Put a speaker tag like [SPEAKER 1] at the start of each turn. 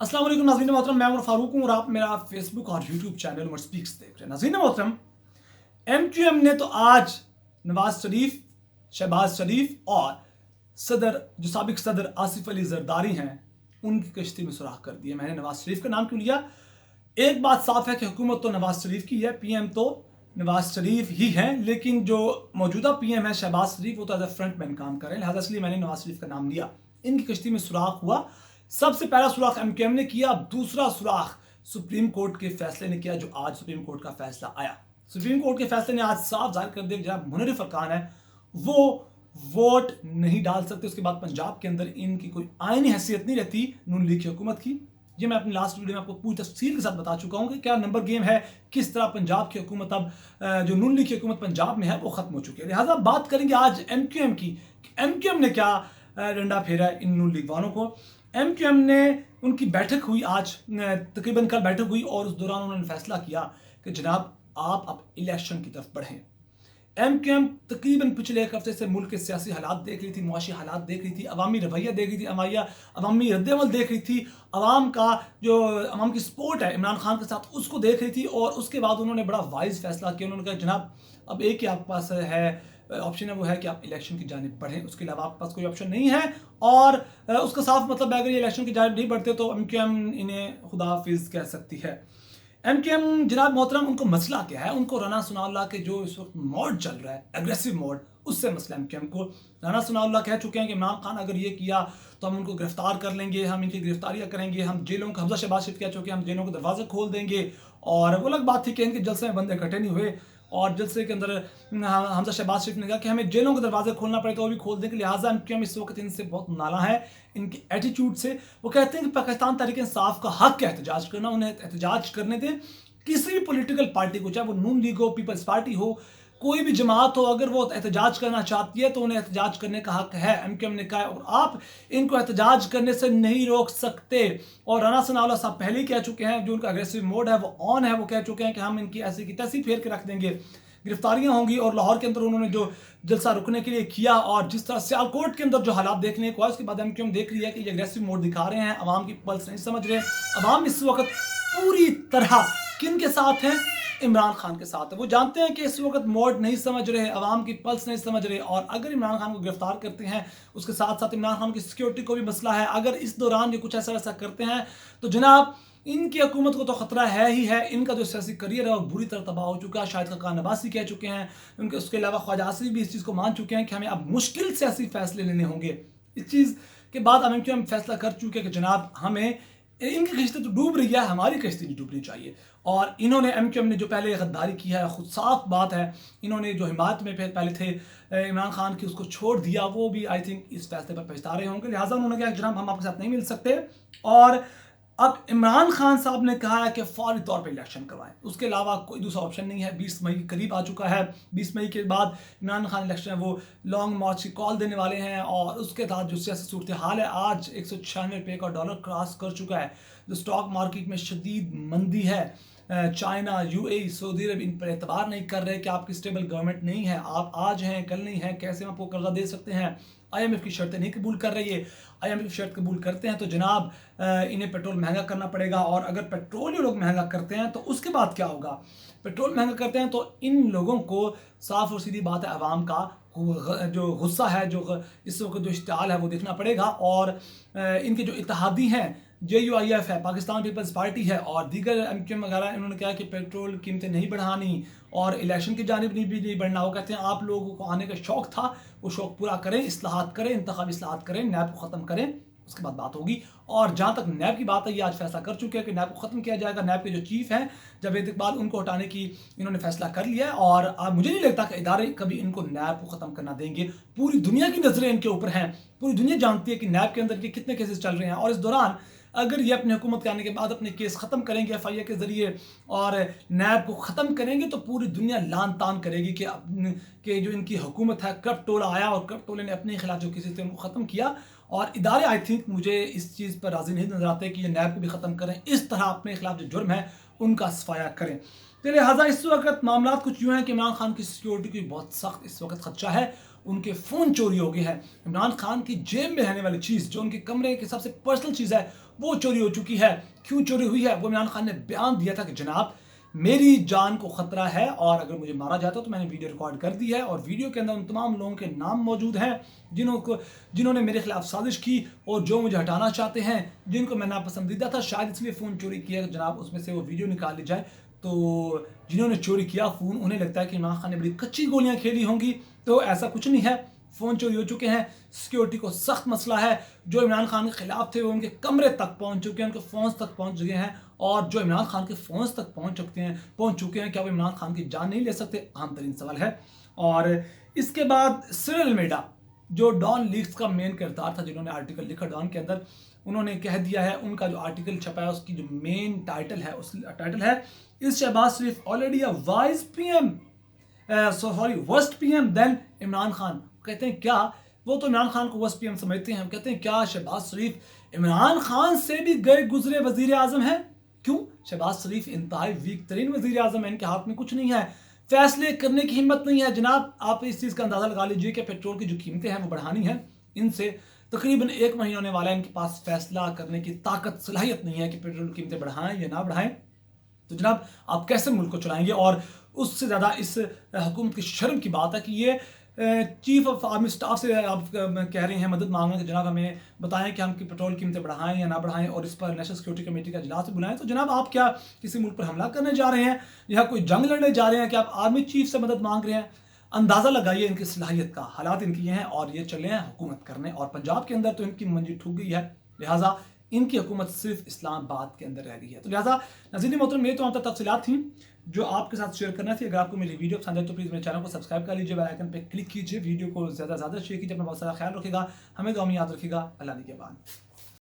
[SPEAKER 1] अस्सलाम वालेकुम नाज़रीन मोहतरम, मैं उमर फारूक हूँ और आप मेरा फेसबुक और यूट्यूब चैनल उमर स्पीक्स देख रहे हैं। नाज़रीन मोहतरम, MQM ने तो आज नवाज शरीफ, शहबाज शरीफ और जो साबिक सदर आसिफ अली जरदारी हैं उनकी कश्ती में सुराख कर दिया। मैंने नवाज शरीफ का नाम क्यों लिया? एक बात साफ है कि हुकूमत तो नवाज शरीफ की है, PM तो नवाज शरीफ ही हैं, लेकिन जो मौजूदा PM है शहबाज शरीफ, वो तो एज ए फ्रंट मैन काम कर रहे हैं, लिहाजा इसलिए मैंने नवाज शरीफ का नाम लिया। इनकी कश्ती में सुराख हुआ। सबसे पहला सुराख MQM ने किया, दूसरा सुराख सुप्रीम कोर्ट के फैसले ने किया। जो आज सुप्रीम कोर्ट का फैसला आया, सुप्रीम कोर्ट के फैसले ने आज साफ जाहिर कर दिया कि जनाब मुनर्रिफ अरकान है वो वोट नहीं डाल सकते। उसके बाद पंजाब के अंदर इनकी कोई आईनी हैसियत नहीं रहती नून लीग की हुकूमत की। ये मैं अपनी लास्ट वीडियो में आपको पूरी तफसील के साथ बता चुका हूँ कि क्या नंबर गेम है, किस तरह पंजाब की हुकूमत अब जो नून लीग की हुकूमत पंजाब में है वो खत्म हो चुकी है। लिहाजा बात करेंगे आज MQM की, MQM ने क्या डंडा फेरा है इन नून लीग वालों को। MQM ने उनकी बैठक हुई आज, तकरीबन कल बैठक हुई और उस दौरान उन्होंने फैसला किया कि जनाब आप अब इलेक्शन की तरफ बढ़ें। MQM तकरीबन पिछले एक हफ्ते से मुल्क के सियासी हालात देख रही थी, मुआशी हालात देख रही थी, अवामी रवैया देख रही थी, अवामी रद्दमल देख रही थी, अवाम की सपोर्ट है इमरान खान के साथ उसको देख रही थी। और उसके बाद उन्होंने बड़ा वाइज फैसला किया। उन्होंने कहा जनाब अब एक ही आपके पास है ऑप्शन है, वो है कि आप इलेक्शन की जानिब बढ़ें, उसके अलावा आपके पास कोई ऑप्शन नहीं है। और उसका साफ मतलब है अगर ये इलेक्शन की जानिब नहीं बढ़ते तो MQM इन्हें खुदा हाफिज कह सकती है। MQM जनाब मोहतरम, उनको मसला क्या है? उनको राना सनाउल्लाह के जो इस वक्त मोड चल रहा है, एग्रेसिव मोड, उससे मसला MQM को। राना सनाउल्लाह कह चुके हैं कि इमरान खान अगर ये किया तो हम उनको गिरफ्तार कर लेंगे, हम इनकी गिरफ्तारियां करेंगे, हम जेलों का, हमजा शहबाज शरीफ कह चुके हैं हम जेलों के दरवाजे खोल देंगे। और वो अलग बात थी कि इनके जलसे में बंदे इकट्ठे नहीं हुए और जलसे के अंदर हमजा शहबाज शरीफ ने कहा कि हमें जेलों के दरवाजे खोलना पड़े तो वो भी खोल देंगे। लिहाजा MQM इस वक्त इनसे बहुत नाला है इनकी एटीट्यूड से। वो कहते हैं कि पाकिस्तान तहरीक इंसाफ का हक है एहतजाज करना, उन्हें एहतजाज करने दें। किसी भी पॉलिटिकल पार्टी को, चाहे वो नून लीग हो, पीपल्स पार्टी हो, कोई भी जमात हो, अगर वो एहतजाज करना चाहती है तो उन्हें एहतजाज करने का हक है, MQM ने कहा है। और आप इनको एहतजाज करने से नहीं रोक सकते। और राना सनाउल्लाह साहब पहले ही कह चुके हैं, जो उनका अग्रेसिव मोड है वो ऑन है, वो कह चुके हैं कि हम इनकी ऐसी की तैसी फेर के रख देंगे, गिरफ्तारियां होंगी। और लाहौर के अंदर उन्होंने जो जलसा रुकने के लिए किया और जिस तरह सियालकोट के अंदर जो हालात देखने को आए, उसके बाद MQM देख रही है कि ये अग्रेसिव मोड दिखा रहे हैं, अवाम की पल्स नहीं समझ रहे। अवाम इस वक्त पूरी तरह किन के साथ हैं? इमरान खान के साथ है। वो जानते हैं कि इस वक्त मोड नहीं समझ रहे, अवाम की पल्स नहीं समझ रहे। और अगर इमरान खान को गिरफ्तार करते हैं, उसके साथ साथ इमरान खान की सिक्योरिटी को भी मसला है। अगर इस दौरान ये कुछ ऐसा वैसा करते हैं तो जनाब इनकी हुकूमत को तो खतरा है ही है। इनका जो सियासी करियर है वो बुरी तरह तबाह हो चुका है। शाहिद खाकान अब्बासी कह चुके हैं, उनके उसके अलावा ख्वाजा आसिफ भी इस चीज़ को मान चुके हैं कि हमें अब मुश्किल सियासी फैसले लेने होंगे। इस चीज़ के बाद MQM फैसला कर चुके हैं कि जनाब हमें, इनकी कश्ती तो डूब रही है, हमारी कश्ती नहीं डूबनी चाहिए। और इन्होंने MQM ने जो पहले गद्दारी की है, खुद साफ बात है, इन्होंने जो हिमायत में पहले थे इमरान खान की, उसको छोड़ दिया। वो भी आई थिंक इस फैसले पर पछता रहे होंगे। लिहाजा उन्होंने कहा जनाब हम आपके साथ नहीं मिल सकते। और अब इमरान खान साहब ने कहा है कि फौरी तौर पे इलेक्शन करवाएं, उसके अलावा कोई दूसरा ऑप्शन नहीं है। 20 मई करीब आ चुका है, 20 मई के बाद इमरान खान इलेक्शन है वो लॉन्ग मार्च की कॉल देने वाले हैं। और उसके साथ जो सियासी सूरत हाल है, आज 196 रुपये का डॉलर क्रॉस कर चुका है। जो स्टॉक मार्केट में शदीद मंदी है, चाइना, UAE, सऊदी अरब इन पर एतबार नहीं कर रहे कि आपकी स्टेबल गवर्नमेंट नहीं है, आप आज हैं कल नहीं है, कैसे हम आपको कर्जा दे सकते हैं। IMF की शर्तें नहीं कबूल कर रही है। IMF की शर्त कबूल करते हैं तो जनाब इन्हें पेट्रोल महंगा करना पड़ेगा। और अगर पेट्रोल ये लोग महंगा करते हैं तो उसके बाद क्या होगा? पेट्रोल महंगा करते हैं तो इन लोगों को साफ और सीधी बात है, अवाम का जो गुस्सा है, जो इस वक्त जो इश्तियाल है वो देखना पड़ेगा। और इनके जो इत्तेहादी हैं, JUIF है, पाकिस्तान पीपल्स पार्टी है और दीगर MQM वगैरह, इन्होंने कहा कि पेट्रोल कीमतें नहीं बढ़ानी और इलेक्शन की जानिब नहीं बढ़ना। वो कहते हैं आप लोगों को आने का शौक था, वो शौक पूरा करें, इस्लाहात करें, इंतखाबी इस्लाहात करें, नैब को ख़त्म करें, उसके बाद बात होगी। और जहाँ तक नैब की बात है, ये आज फैसला कर चुके हैं कि नैब को ख़त्म किया जाएगा। नैब के जो चीफ हैं जावेद इकबाल, उनको हटाने की इन्होंने फैसला कर लिया है। और मुझे नहीं लगता कि इदारे कभी इनको नैब को ख़त्म करना देंगे। पूरी दुनिया की नज़रें इनके ऊपर हैं, पूरी दुनिया जानती है कि नैब के अंदर के कितने केसेस चल रहे हैं। और इस दौरान अगर ये अपनी हुकूमत के आने के बाद अपने केस ख़त्म करेंगे FIA के ज़रिए और नैब को ख़त्म करेंगे तो पूरी दुनिया लान तान करेगी कि जो इनकी हुकूमत है, करप्ट टोला आया और करप्ट टोले ने अपने खिलाफ जो केसेस थे उनको ख़त्म किया। और इदारे आई थिंक मुझे इस चीज़ पर राज़ी नहीं नजर आते कि ये नैब को भी ख़त्म करें, इस तरह अपने खिलाफ जो जुर्म है उनका सफाया करें। तो लिहाजा इस वक्त मामला कुछ यूँ हैं कि इमरान खान की सिक्योरिटी की बहुत सख्त इस वक्त खदशा है। उनके फ़ोन चोरी हो गए हैं। इमरान खान की जेब में रहने वाली चीज़, जो उनके कमरे की सबसे पर्सनल चीज़ है, वो चोरी हो चुकी है। क्यों चोरी हुई है? वो इमरान खान ने बयान दिया था कि जनाब मेरी जान को खतरा है और अगर मुझे मारा जाता तो मैंने वीडियो रिकॉर्ड कर दी है और वीडियो के अंदर उन तमाम लोगों के नाम मौजूद हैं जिन्होंने मेरे खिलाफ साजिश की और जो मुझे हटाना चाहते हैं, जिनको मैं नापसंदीदा था, शायद इसलिए फ़ोन चोरी किया जनाब, उसमें से वो वीडियो निकाल ली जाए। तो जिन्होंने चोरी किया फ़ोन, उन्हें लगता है कि इमरान खान ने बड़ी कच्ची गोलियां खेली होंगी, तो ऐसा कुछ नहीं है। फ़ोन चोरी हो चुके हैं, सिक्योरिटी को सख्त मसला है। जो इमरान खान के खिलाफ थे वो उनके कमरे तक पहुंच चुके हैं, उनके फ़ोन्स तक पहुंच चुके हैं और जो इमरान खान के फ़ोन्स तक पहुंच चुके हैं, क्या वो इमरान खान की जान नहीं ले सकते? आम तरीन सवाल है। और इसके बाद सिरिल अलमेडा, जो डॉन लीक्स का मेन किरदार था, जिन्होंने आर्टिकल लिखा डॉन के अंदर, उन्होंने कह दिया है, उनका जो आर्टिकल छपा है उसकी जो मेन टाइटल है, उस टाइटल है is Shahbaz Sharif already a vice PM, sorry worst PM then Imran Khan. कहते हैं क्या वो तो इमरान खान को वर्स्ट पीएम समझते हैं। कहते हैं क्या शहबाज शरीफ इमरान खान से भी गए गुजरे वजीर आजम है? क्यों? शहबाज शरीफ इंतहाई वीक तरीन वजीर आजम है, इनके हाथ में कुछ नहीं है, फैसले करने की हिम्मत नहीं है। जनाब आप इस चीज़ का अंदाज़ा लगा लीजिए कि पेट्रोल की जो कीमतें हैं वो बढ़ानी है, इनसे तकरीबन 1 महीना होने वाला है, इनके पास फैसला करने की ताकत सलाहियत नहीं है कि पेट्रोल की कीमतें बढ़ाएं या ना बढ़ाएं। तो जनाब आप कैसे मुल्क को चलाएंगे? और उससे ज़्यादा इस हुकूमत की शर्म की बात है कि ये चीफ ऑफ आर्मी स्टाफ से आप कह रहे हैं, मदद मांग रहे हैं कि जनाब हमें बताएं कि हम की पेट्रोल कीमतें बढ़ाएं या ना बढ़ाएं और इस पर नेशनल सिक्योरिटी कमेटी का इजलास बुलाएं। तो जनाब आप क्या किसी मुल्क पर हमला करने जा रहे हैं या कोई जंग लड़ने जा रहे हैं कि आप आर्मी चीफ से मदद मांग रहे हैं? अंदाज़ा लगाइए इनकी सलाहियत का। हालात इनकी ये हैं और ये चले हैं हुकूमत करने, और पंजाब के अंदर तो इनकी मंजी ठुक गई है, लिहाजा इनकी हुकूमत सिर्फ इस्लामाबाद के अंदर रह गई है। तो लिहाजा नाज़रीन मोहतरम, ये तो आप तक तफसीलात थी जो आपके साथ शेयर करना थी। अगर आपको मेरी वीडियो पसंद है तो प्लीज़ मेरे चैनल को सब्सक्राइब कर लीजिए, बेल आइकन पे क्लिक कीजिए, वीडियो को ज़्यादा से ज़्यादा शेयर कीजिए, अपना बहुत सारा ख्याल रखिएगा, हमें दुआ में याद रखिएगा। अल्लाह निगहबान।